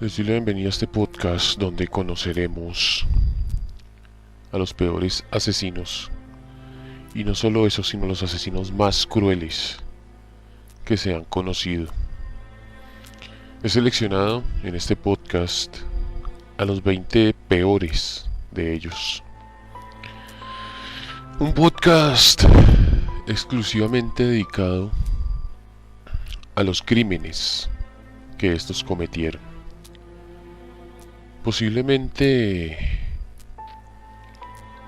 Les doy la bienvenida a este podcast donde conoceremos a los peores asesinos. Y no solo eso, sino los asesinos más crueles que se han conocido. He seleccionado en este podcast a los 20 peores de ellos. Un podcast exclusivamente dedicado a los crímenes que estos cometieron. Posiblemente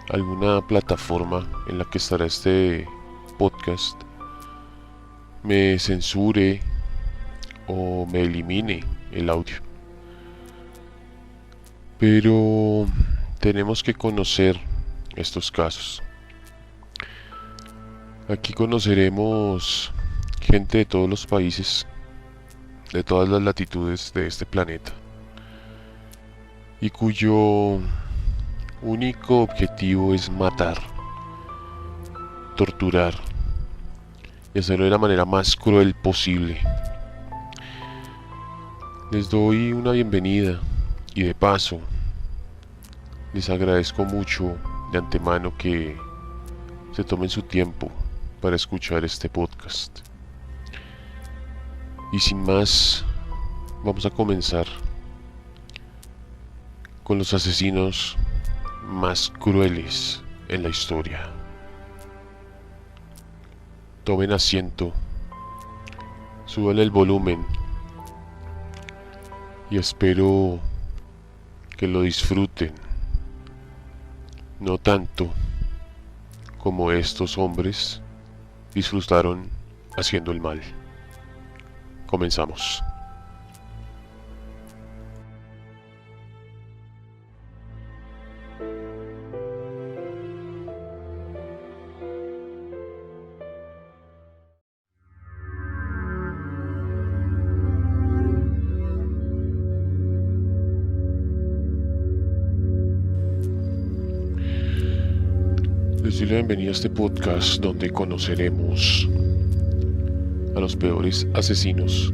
alguna plataforma en la que estará este podcast me censure o me elimine el audio. Pero tenemos que conocer estos casos. Aquí conoceremos gente de todos los países, de todas las latitudes de este planeta, y cuyo único objetivo es matar, torturar y hacerlo de la manera más cruel posible. Les doy una bienvenida y de paso les agradezco mucho de antemano que se tomen su tiempo para escuchar este podcast. Y sin más, vamos a comenzar con los asesinos más crueles en la historia. Tomen asiento, suban el volumen y espero que lo disfruten, no tanto como estos hombres disfrutaron haciendo el mal. Comenzamos. Les doy la bienvenida a este podcast donde conoceremos a los peores asesinos.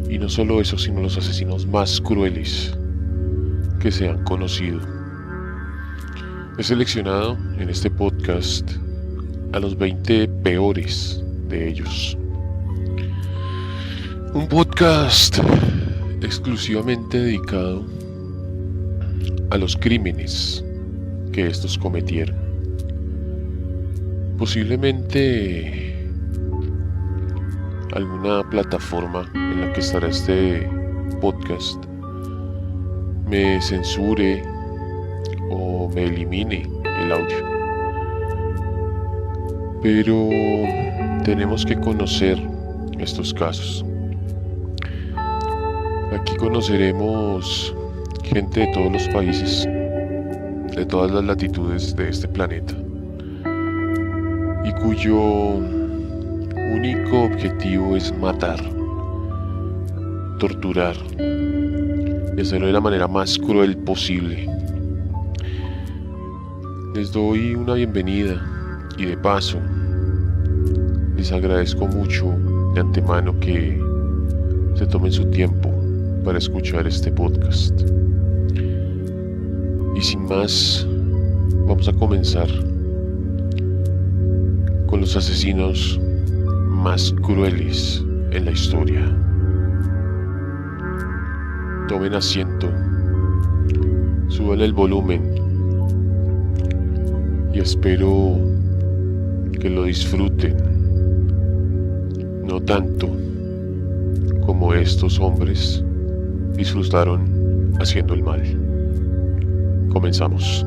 Y no solo eso, sino los asesinos más crueles que se han conocido. He seleccionado en este podcast a los 20 peores de ellos. Un podcast exclusivamente dedicado a los crímenes que estos cometieron. Posiblemente alguna plataforma en la que estará este podcast me censure o me elimine el audio. Pero tenemos que conocer estos casos. Aquí conoceremos gente de todos los países, de todas las latitudes de este planeta, y cuyo único objetivo es matar, torturar y hacerlo de la manera más cruel posible. Les doy una bienvenida y de paso les agradezco mucho de antemano que se tomen su tiempo para escuchar este podcast. Y sin más, vamos a comenzar con los asesinos más crueles en la historia. Tomen asiento, suban el volumen y espero que lo disfruten, no tanto como estos hombres disfrutaron haciendo el mal. Comenzamos.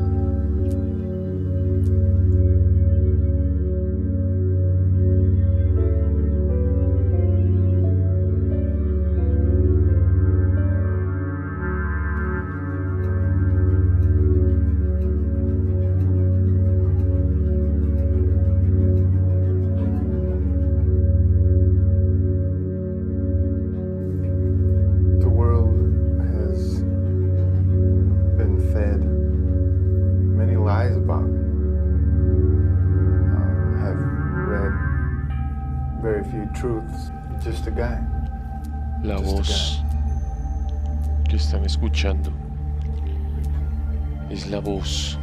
Truths, just a guy. La voz que están escuchando es la voz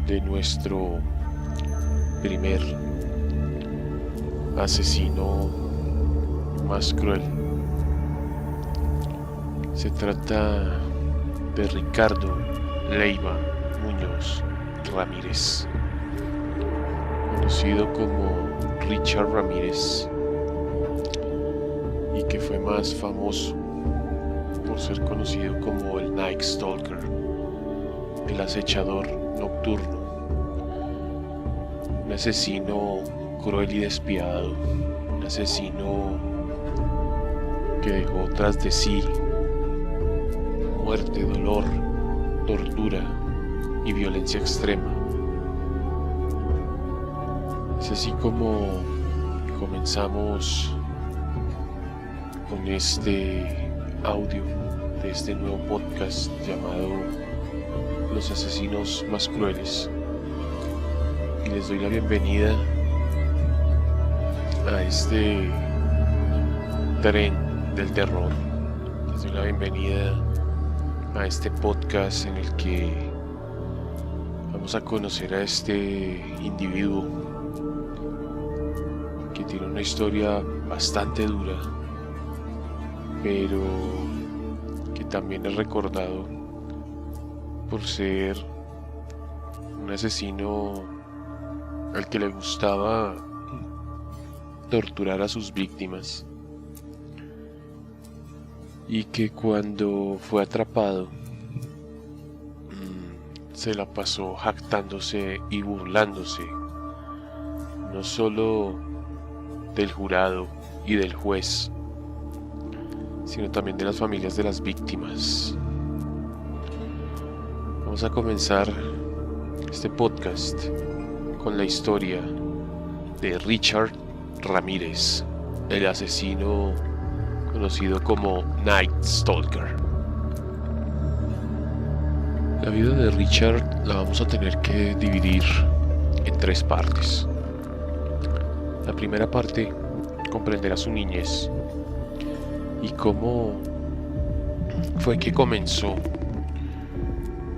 de nuestro primer asesino más cruel. Se trata de Ricardo Leiva Muñoz Ramírez, conocido como Richard Ramírez, y que fue más famoso por ser conocido como el Night Stalker, el acechador nocturno, un asesino cruel y despiadado, un asesino que dejó tras de sí muerte, dolor, tortura y violencia extrema. Es así como comenzamos con este audio de este nuevo podcast llamado Los Asesinos Más Crueles, y les doy la bienvenida a este tren del terror. Les doy la bienvenida a este podcast en el que vamos a conocer a este individuo que tiene una historia bastante dura, pero que también es recordado por ser un asesino al que le gustaba torturar a sus víctimas, y que cuando fue atrapado se la pasó jactándose y burlándose no solo del jurado y del juez, sino también de las familias de las víctimas. Vamos a comenzar este podcast con la historia de Richard Ramírez, el asesino conocido como Night Stalker. La vida de Richard la vamos a tener que dividir en 3 partes. La primera parte comprenderá su niñez y cómo fue que comenzó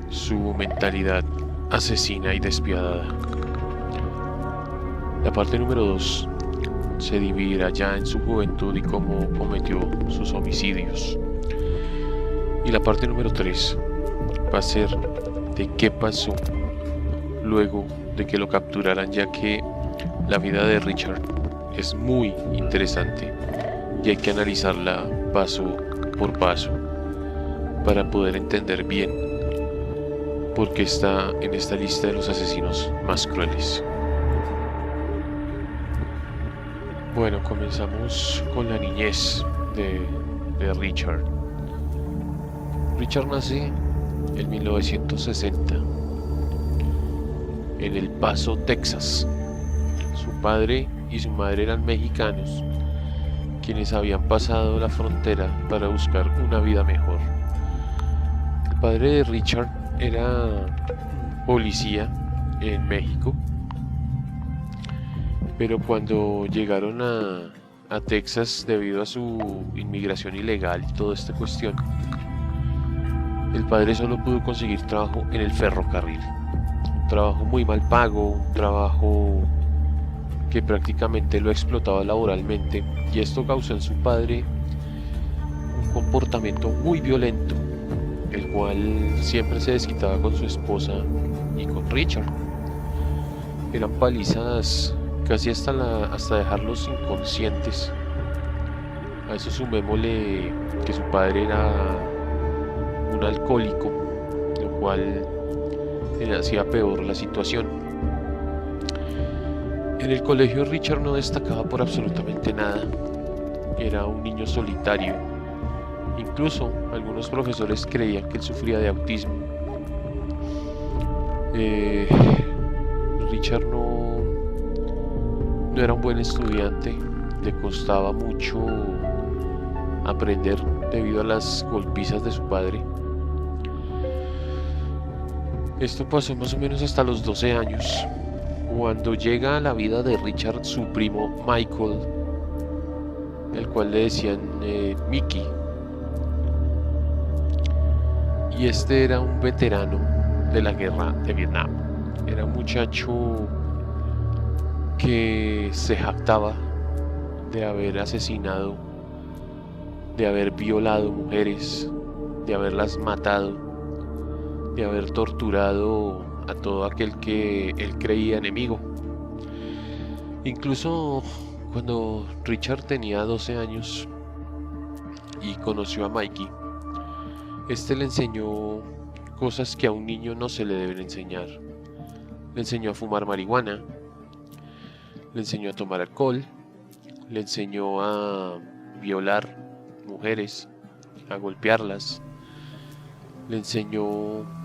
su mentalidad asesina y despiadada. La parte número 2 se dividirá ya en su juventud y cómo cometió sus homicidios. Y la parte número 3 va a ser de qué pasó luego de que lo capturaran, ya que la vida de Richard es muy interesante y hay que analizarla paso por paso para poder entender bien por qué está en esta lista de los asesinos más crueles. Bueno, comenzamos con la niñez de Richard. Richard nace en 1960 en El Paso, Texas. Su padre y su madre eran mexicanos, quienes habían pasado la frontera para buscar una vida mejor. El padre de Richard era policía en México, pero cuando llegaron a Texas, debido a su inmigración ilegal y toda esta cuestión, el padre solo pudo conseguir trabajo en el ferrocarril, un trabajo muy mal pago, un trabajo que prácticamente lo explotaba laboralmente, y esto causó en su padre un comportamiento muy violento, el cual siempre se desquitaba con su esposa y con Richard. Eran palizas casi hasta dejarlos inconscientes. A eso sumémosle que su padre era un alcohólico, lo cual le hacía peor la situación. En el colegio Richard no destacaba por absolutamente nada. Era un niño solitario. Incluso algunos profesores creían que él sufría de autismo. Richard no era un buen estudiante, le costaba mucho aprender debido a las golpizas de su padre. Esto pasó más o menos hasta los 12 años, cuando llega a la vida de Richard su primo Michael, el cual le decían Mickey. Y este era un veterano de la guerra de Vietnam. Era un muchacho que se jactaba de haber asesinado, de haber violado mujeres, de haberlas matado, de haber torturado a todo aquel que él creía enemigo. Incluso cuando Richard tenía 12 años y conoció a Mikey, este le enseñó cosas que a un niño no se le deben enseñar. Le enseñó a fumar marihuana, le enseñó a tomar alcohol, le enseñó a violar mujeres, a golpearlas, le enseñó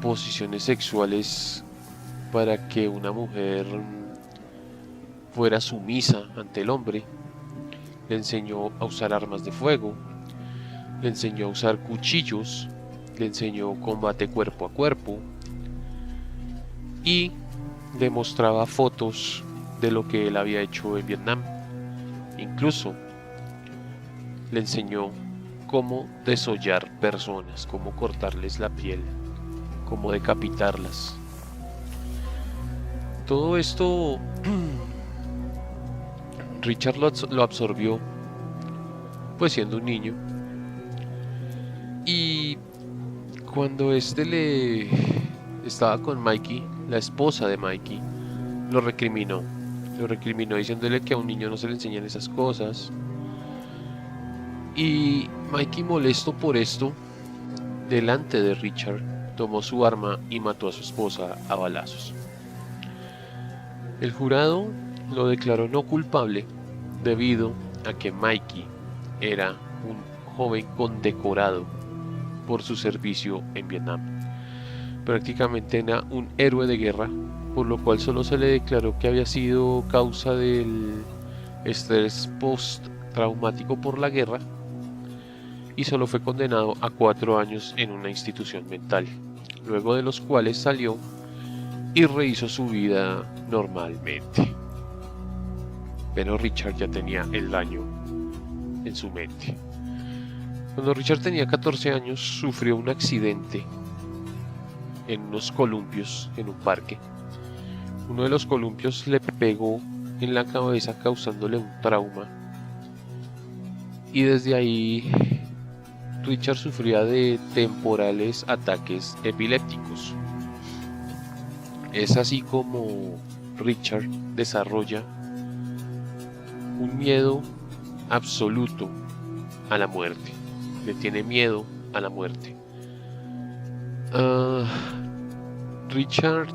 posiciones sexuales para que una mujer fuera sumisa ante el hombre, le enseñó a usar armas de fuego, le enseñó a usar cuchillos, le enseñó combate cuerpo a cuerpo y le mostraba fotos de lo que él había hecho en Vietnam. Incluso le enseñó cómo desollar personas, cómo cortarles la piel, cómo decapitarlas. Todo esto Richard lo absorbió pues siendo un niño, y cuando le estaba con Mikey, la esposa de Mikey, lo recriminó diciéndole que a un niño no se le enseñan esas cosas. Y Mikey, molesto por esto, delante de Richard, tomó su arma y mató a su esposa a balazos. El jurado lo declaró no culpable debido a que Mikey era un joven condecorado por su servicio en Vietnam. Prácticamente era un héroe de guerra, por lo cual solo se le declaró que había sido causa del estrés postraumático por la guerra, y solo fue condenado a 4 años en una institución mental, luego de los cuales salió y rehizo su vida normalmente. Pero Richard ya tenía el daño en su mente. Cuando Richard tenía 14 años, sufrió un accidente en unos columpios en un parque. Uno de los columpios le pegó en la cabeza, causándole un trauma, y desde ahí Richard sufría de temporales ataques epilépticos. Es así como Richard desarrolla un miedo absoluto a la muerte. Le tiene miedo a la muerte. Richard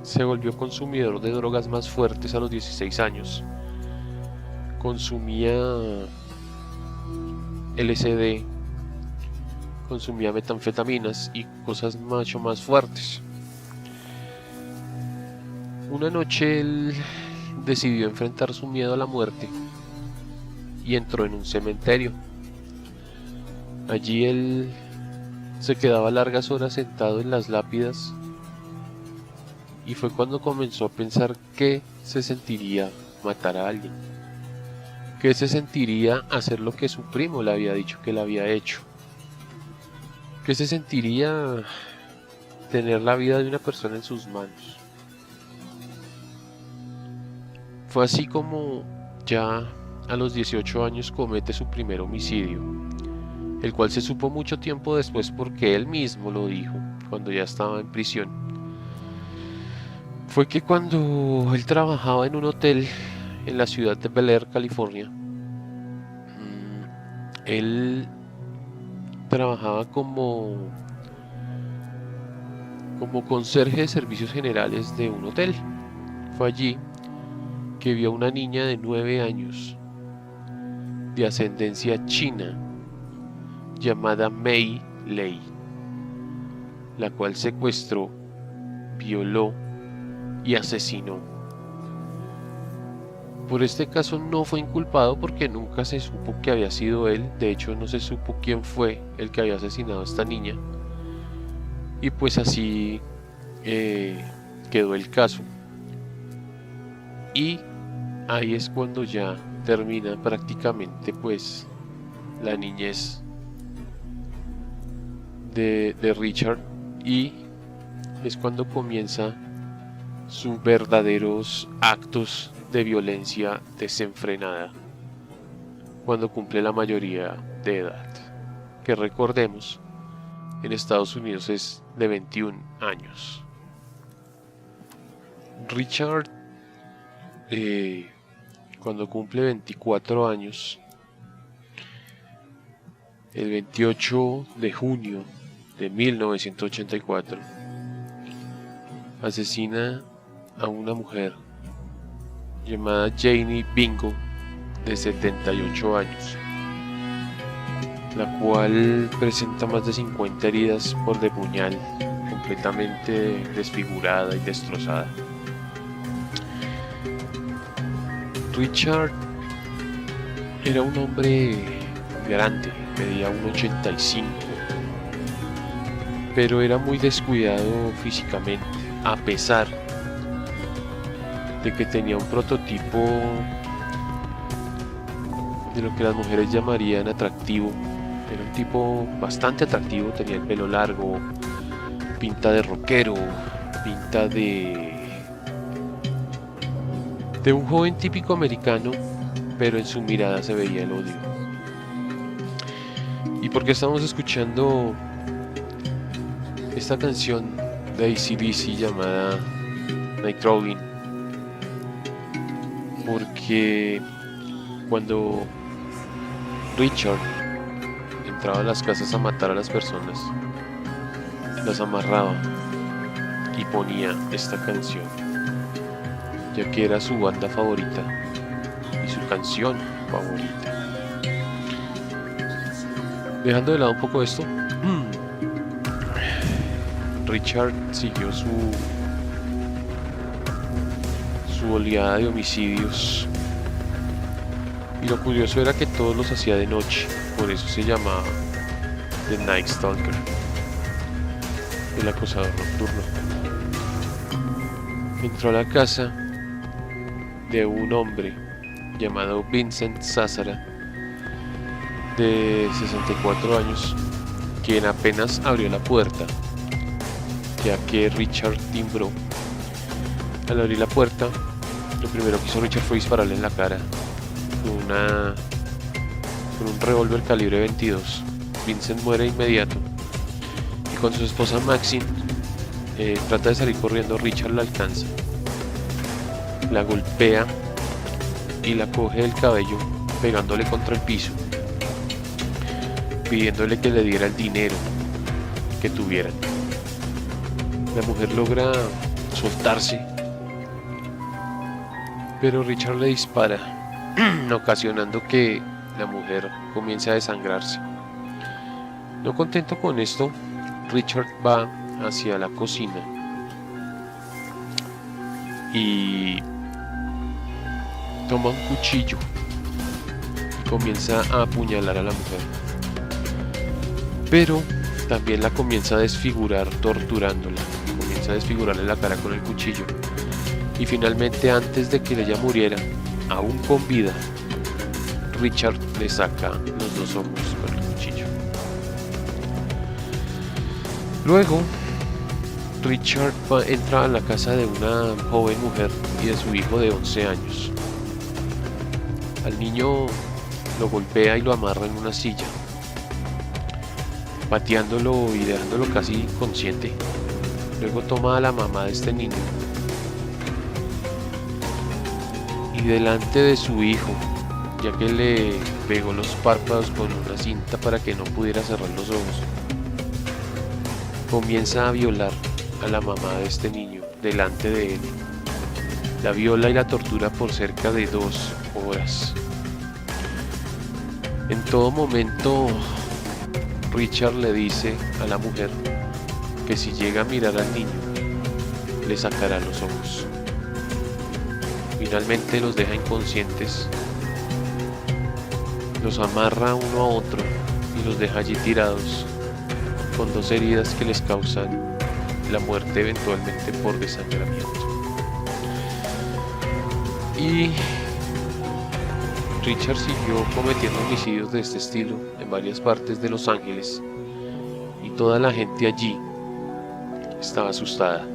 se volvió consumidor de drogas más fuertes a los 16 años. Consumía LSD, consumía metanfetaminas y cosas mucho más fuertes. Una noche él decidió enfrentar su miedo a la muerte y entró en un cementerio. Allí él se quedaba largas horas sentado en las lápidas, y fue cuando comenzó a pensar qué se sentiría matar a alguien, qué se sentiría hacer lo que su primo le había dicho que le había hecho, qué se sentiría tener la vida de una persona en sus manos. Fue así como ya a los 18 años comete su primer homicidio, el cual se supo mucho tiempo después porque él mismo lo dijo cuando ya estaba en prisión. Fue que cuando él trabajaba en un hotel en la ciudad de Bel Air, California, él trabajaba como conserje de servicios generales de un hotel. Fue allí que vio a una niña de 9 años de ascendencia china llamada Mei Lei, la cual secuestró, violó y asesinó. Por este caso no fue inculpado porque nunca se supo que había sido él. De hecho, no se supo quién fue el que había asesinado a esta niña, y pues así quedó el caso. Y ahí es cuando ya termina prácticamente pues la niñez de Richard, y es cuando comienza sus verdaderos actos de violencia desenfrenada, cuando cumple la mayoría de edad, que recordemos, en Estados Unidos es de 21 años. Richard, cuando cumple 24 años, el 28 de junio de 1984, asesina a una mujer llamada Janie Bingo, de 78 años, la cual presenta más de 50 heridas por de puñal, completamente desfigurada y destrozada. Richard era un hombre grande, medía 1,85, pero era muy descuidado físicamente, a pesar de que tenía un prototipo de lo que las mujeres llamarían atractivo. Era un tipo bastante atractivo, tenía el pelo largo, pinta de rockero, pinta de un joven típico americano, pero en su mirada se veía el odio. ¿Y por qué estamos escuchando esta canción de AC/DC llamada Nightcrawling? Porque cuando Richard entraba a las casas a matar a las personas, las amarraba y ponía esta canción, ya que era su banda favorita y su canción favorita. Dejando de lado un poco esto, Richard siguió su oleada de homicidios, y lo curioso era que todos los hacía de noche, por eso se llamaba The Night Stalker, el acosador nocturno. Entró a la casa de un hombre llamado Vincent Zazzara, de 64 años, quien apenas abrió la puerta, ya que Richard timbró. Al abrir la puerta, lo primero que hizo Richard fue dispararle en la cara con un revólver calibre 22. Vincent muere de inmediato, y con su esposa Maxine trata de salir corriendo. Richard la alcanza, la golpea y la coge del cabello, pegándole contra el piso, pidiéndole que le diera el dinero que tuvieran. La mujer logra soltarse, pero Richard le dispara, ocasionando que la mujer comience a desangrarse. No contento con esto, Richard va hacia la cocina y toma un cuchillo y comienza a apuñalar a la mujer, pero también la comienza a desfigurar, torturándola. Comienza a desfigurarle la cara con el cuchillo, y finalmente, antes de que ella muriera, aún con vida, Richard le saca los dos ojos con el cuchillo. Luego, Richard entra a la casa de una joven mujer y de su hijo de 11 años. Al niño lo golpea y lo amarra en una silla, pateándolo y dejándolo casi inconsciente. Luego toma a la mamá de este niño y delante de su hijo, ya que le pegó los párpados con una cinta para que no pudiera cerrar los ojos, comienza a violar a la mamá de este niño delante de él. La viola y la tortura por cerca de 2 horas. En todo momento, Richard le dice a la mujer que si llega a mirar al niño, le sacará los ojos. Finalmente los deja inconscientes, los amarra uno a otro y los deja allí tirados, con 2 heridas que les causan la muerte eventualmente por desangramiento. Y Richard siguió cometiendo homicidios de este estilo en varias partes de Los Ángeles, y Toda la gente allí estaba asustada.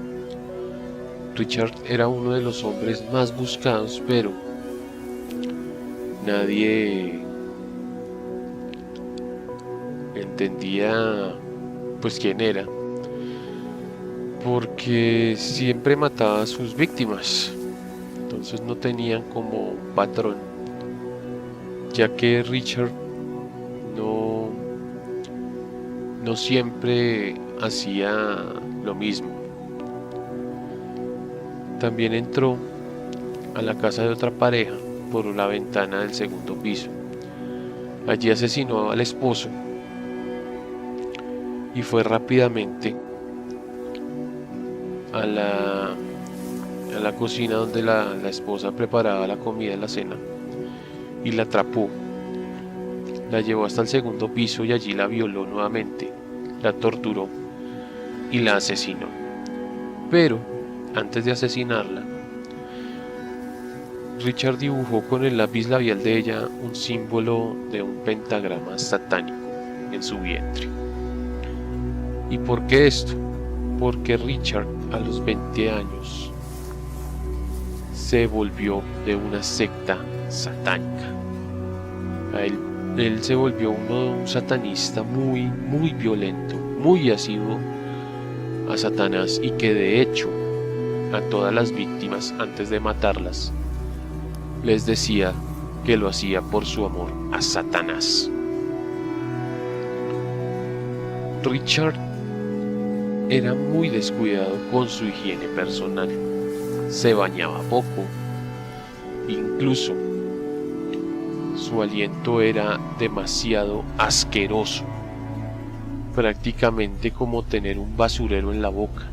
Richard era uno de los hombres más buscados, pero nadie entendía pues quién era, porque siempre mataba a sus víctimas. Entonces no tenían como un patrón, ya que Richard no siempre hacía lo mismo. También entró a la casa de otra pareja por la ventana del segundo piso. Allí asesinó al esposo y fue rápidamente a la cocina donde la esposa preparaba la comida de la cena y la atrapó. La llevó hasta el segundo piso y allí la violó nuevamente, la torturó y la asesinó. Pero antes de asesinarla, Richard dibujó con el lápiz labial de ella un símbolo de un pentagrama satánico en su vientre. ¿Y por qué esto? Porque Richard a los 20 años se volvió de una secta satánica. Él se volvió un satanista muy violento, muy asiduo a Satanás, y que de hecho a todas las víctimas, antes de matarlas, les decía que lo hacía por su amor a Satanás. Richard era muy descuidado con su higiene personal. Se bañaba poco, incluso su aliento era demasiado asqueroso, prácticamente como tener un basurero en la boca,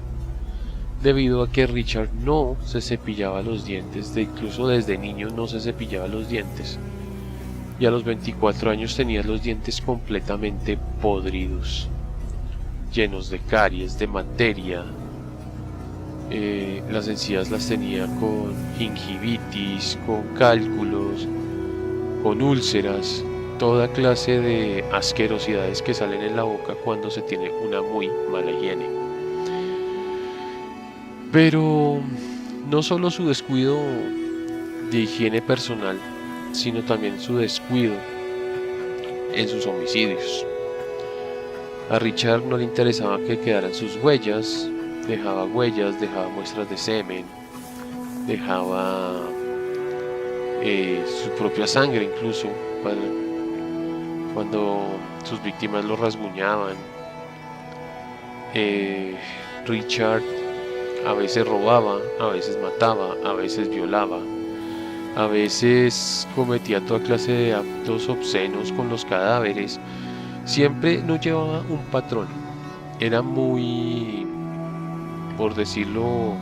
debido a que Richard no se cepillaba los dientes, incluso desde niño no se cepillaba los dientes, y a los 24 años tenía los dientes completamente podridos, llenos de caries, de materia. Las encías las tenía con gingivitis, con cálculos, con úlceras, toda clase de asquerosidades que salen en la boca cuando se tiene una muy mala higiene. Pero no solo su descuido de higiene personal, sino también su descuido en sus homicidios. A Richard no le interesaba que quedaran sus huellas, dejaba muestras de semen, dejaba su propia sangre incluso cuando sus víctimas lo rasguñaban. Richard a veces robaba, a veces mataba, a veces violaba, a veces cometía toda clase de actos obscenos con los cadáveres. Siempre no llevaba un patrón. Era muy, por decirlo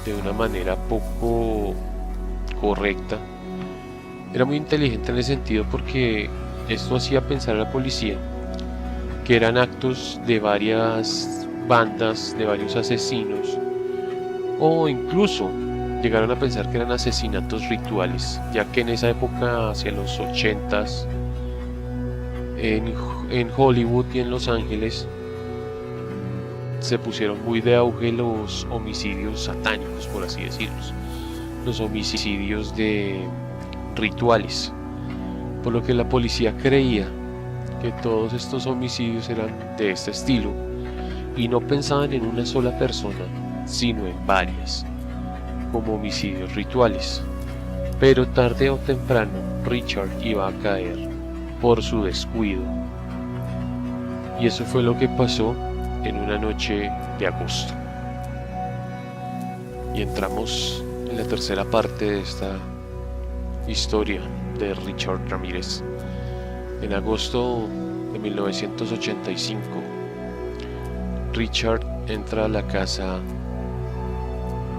de una manera poco correcta, era muy inteligente en ese sentido, porque esto hacía pensar a la policía que eran actos de varias bandas, de varios asesinos, o incluso llegaron a pensar que eran asesinatos rituales, ya que en esa época, hacia los 80s, en Hollywood y en Los Ángeles se pusieron muy de auge los homicidios satánicos, por así decirlos, los homicidios de rituales, por lo que la policía creía que todos estos homicidios eran de este estilo y no pensaban en una sola persona, sino en varias, como homicidios rituales. Pero tarde o temprano Richard iba a caer por su descuido, y eso fue lo que pasó en una noche de agosto. Y entramos en la tercera parte de esta historia de Richard Ramírez. En agosto de 1985, Richard entra a la casa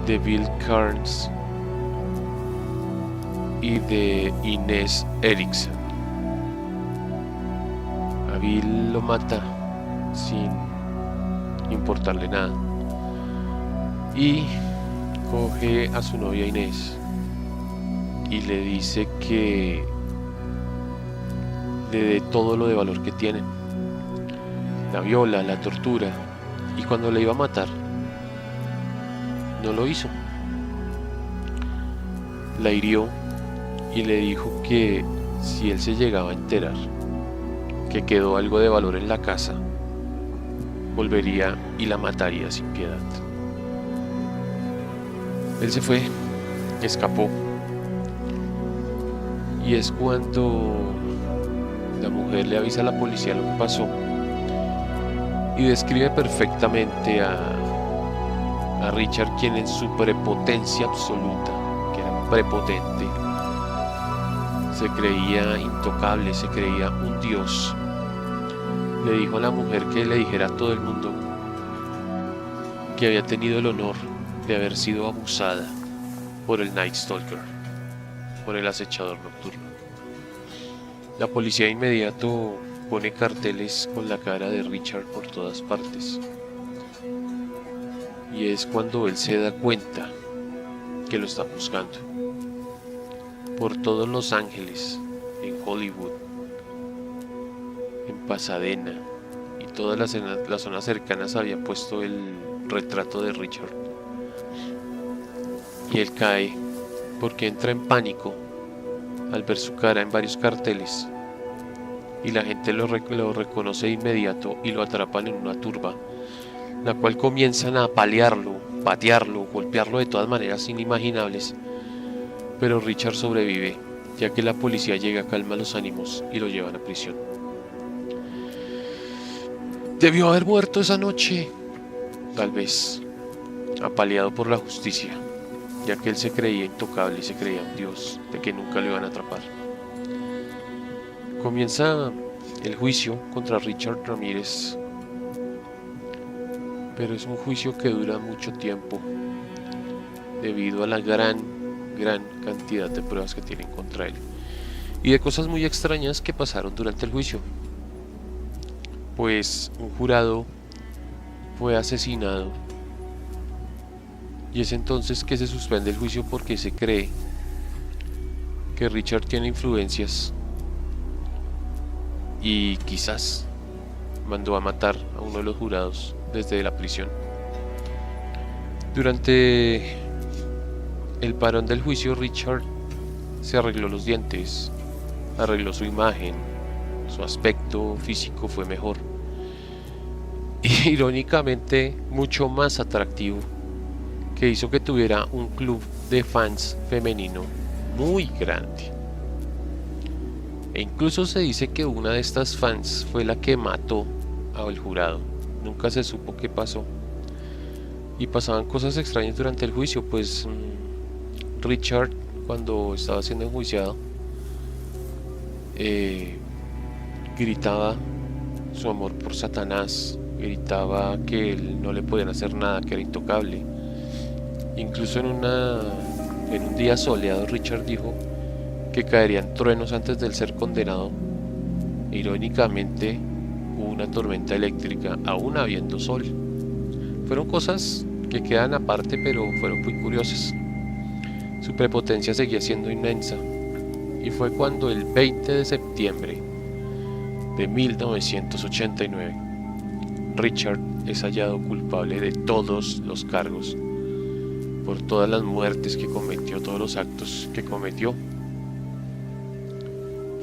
de Bill Carnes y de Inés Erickson. A Bill lo mata sin importarle nada y coge a su novia Inés y le dice que le dé todo lo de valor que tienen. la viola, la tortura, y cuando la iba a matar, no lo hizo. La hirió y le dijo que si él se llegaba a enterar que quedó algo de valor en la casa, volvería y la mataría sin piedad. Él se fue, escapó, y es cuando la mujer le avisa a la policía lo que pasó y describe perfectamente a Richard, quien en su prepotencia absoluta, que era prepotente, se creía intocable, se creía un dios. Le dijo a la mujer que le dijera a todo el mundo que había tenido el honor de haber sido abusada por el Night Stalker, por el acechador nocturno. La policía de inmediato pone carteles con la cara de Richard por todas partes. Y es cuando él se da cuenta que lo están buscando. Por todos Los Ángeles, en Hollywood, en Pasadena y todas las zonas cercanas había puesto el retrato de Richard. Y él cae porque entra en pánico al ver su cara en varios carteles, y la gente lo reconoce de inmediato y lo atrapan en una turba, la cual comienzan a apalearlo, patearlo, golpearlo de todas maneras inimaginables, pero Richard sobrevive, ya que la policía llega, calma los ánimos y lo llevan a prisión. Debió haber muerto esa noche, tal vez, apaleado por la justicia, ya que él se creía intocable y se creía un dios, de que nunca lo iban a atrapar. Comienza el juicio contra Richard Ramírez, pero es un juicio que dura mucho tiempo, debido a la gran cantidad de pruebas que tienen contra él, y de cosas muy extrañas que pasaron durante el juicio. Pues un jurado fue asesinado, y es entonces que se suspende el juicio porque se cree que Richard tiene influencias y quizás mandó a matar a uno de los jurados desde la prisión. Durante el parón del juicio, Richard se arregló los dientes, arregló su imagen, su aspecto físico fue mejor, y irónicamente mucho más atractivo, que hizo que tuviera un club de fans femenino muy grande. E incluso se dice que una de estas fans fue la que mató al jurado. Nunca se supo qué pasó. Y pasaban cosas extrañas durante el juicio, pues Richard, cuando estaba siendo enjuiciado, gritaba su amor por Satanás, gritaba que él no le podían hacer nada, que era intocable. Incluso en un día soleado, Richard dijo que caerían truenos antes de ser condenado. Irónicamente, hubo una tormenta eléctrica aún habiendo sol. Fueron cosas que quedan aparte, pero fueron muy curiosas. Su prepotencia seguía siendo inmensa, y fue cuando el 20 de septiembre de 1989 Richard es hallado culpable de todos los cargos, por todas las muertes que cometió, todos los actos que cometió.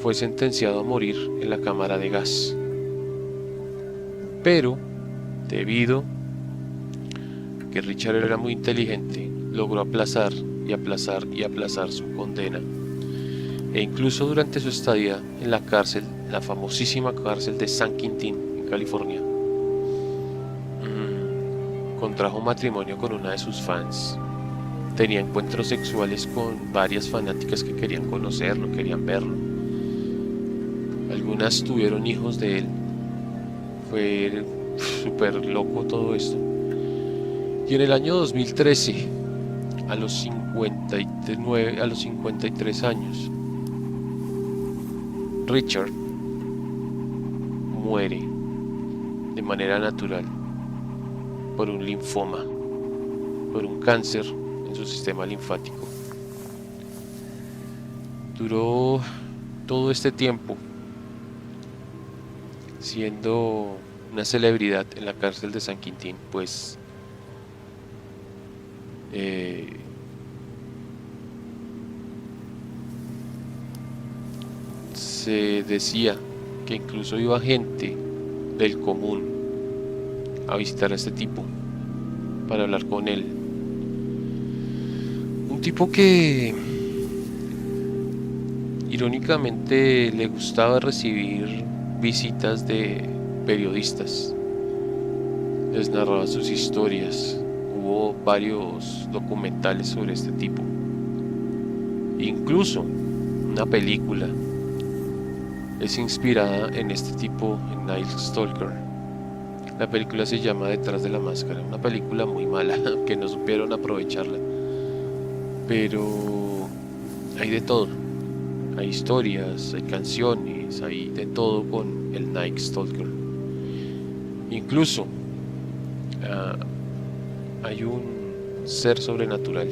Fue sentenciado a morir en la cámara de gas, pero debido a que Richard era muy inteligente, logró aplazar y aplazar y aplazar su condena, e incluso durante su estadía en la cárcel, la famosísima cárcel de San Quintín en California, contrajo matrimonio con una de sus fans. Tenía encuentros sexuales con varias fanáticas que querían conocerlo, querían verlo. Algunas tuvieron hijos de él. Fue súper loco todo esto. Y en el año 2013, a los 53 años, Richard muere de manera natural por un linfoma, por un cáncer en su sistema linfático. Duró todo este tiempo siendo una celebridad en la cárcel de San Quintín, pues se decía que incluso iba gente del común a visitar a este tipo para hablar con él. Un tipo que irónicamente le gustaba recibir visitas de periodistas, les narraba sus historias. Hubo varios documentales sobre este tipo, incluso una película es inspirada en este tipo, en Night Stalker. La película se llama Detrás de la Máscara, una película muy mala que no supieron aprovecharla, pero hay de todo. Hay historias, hay canciones, hay de todo con el Night Stalker. Incluso hay un ser sobrenatural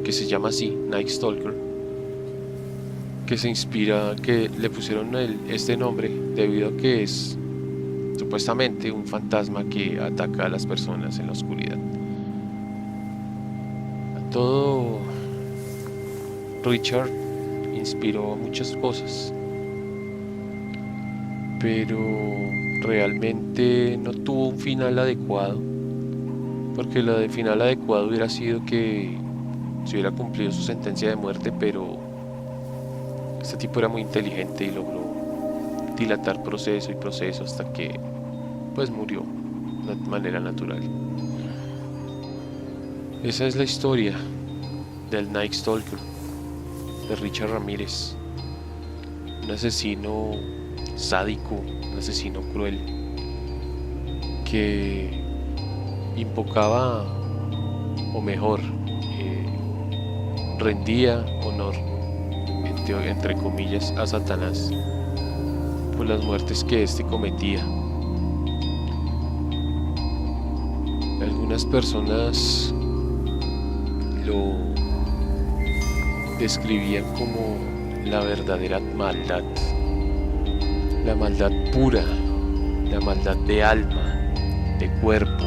que se llama así, Night Stalker, que se inspira, que le pusieron este nombre debido a que es supuestamente un fantasma que ataca a las personas en la oscuridad. A todo Richard inspiró muchas cosas, pero realmente no tuvo un final adecuado, porque el final adecuado hubiera sido que se hubiera cumplido su sentencia de muerte, pero este tipo era muy inteligente y logró dilatar proceso y proceso hasta que pues murió de manera natural. Esa es la historia del Night Stalker, de Richard Ramírez, un asesino sádico, un asesino cruel que invocaba, o mejor, rendía honor, entre comillas, a Satanás por las muertes que éste cometía. Algunas personas lo describían como la verdadera maldad, la maldad pura, la maldad de alma, de cuerpo,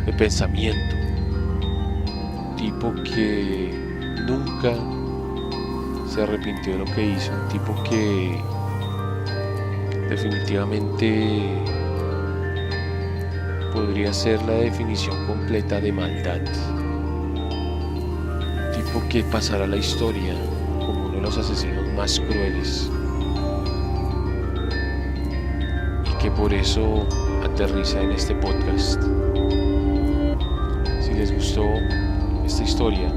de pensamiento. Un tipo que nunca se arrepintió de lo que hizo, un tipo que definitivamente podría ser la definición completa de maldad. Un tipo que pasará a la historia como uno de los asesinos más crueles y que por eso aterriza en este podcast. Si les gustó esta historia,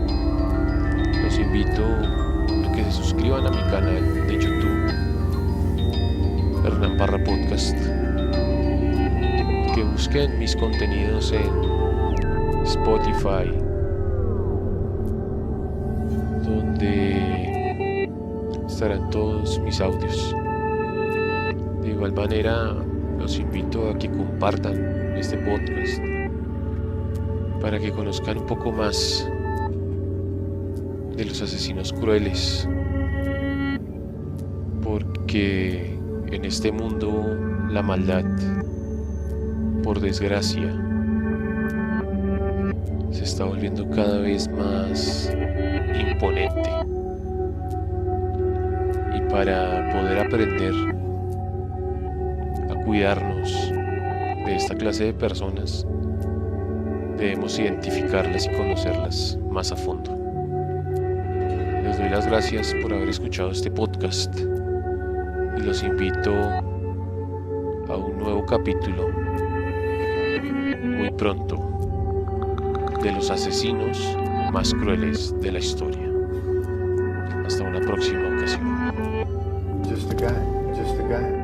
los invito a que se suscriban a mi canal de YouTube, Hernán Parra Podcast, que busquen mis contenidos en Spotify, donde estarán todos mis audios. De igual manera, los invito a que compartan este podcast para que conozcan un poco más de los asesinos crueles, porque en este mundo la maldad, por desgracia, se está volviendo cada vez más imponente. Y para poder aprender a cuidarnos de esta clase de personas, debemos identificarlas y conocerlas más a fondo. Les doy las gracias por haber escuchado este podcast y los invito a un nuevo capítulo muy pronto de los asesinos más crueles de la historia. Hasta una próxima ocasión. Just a guy.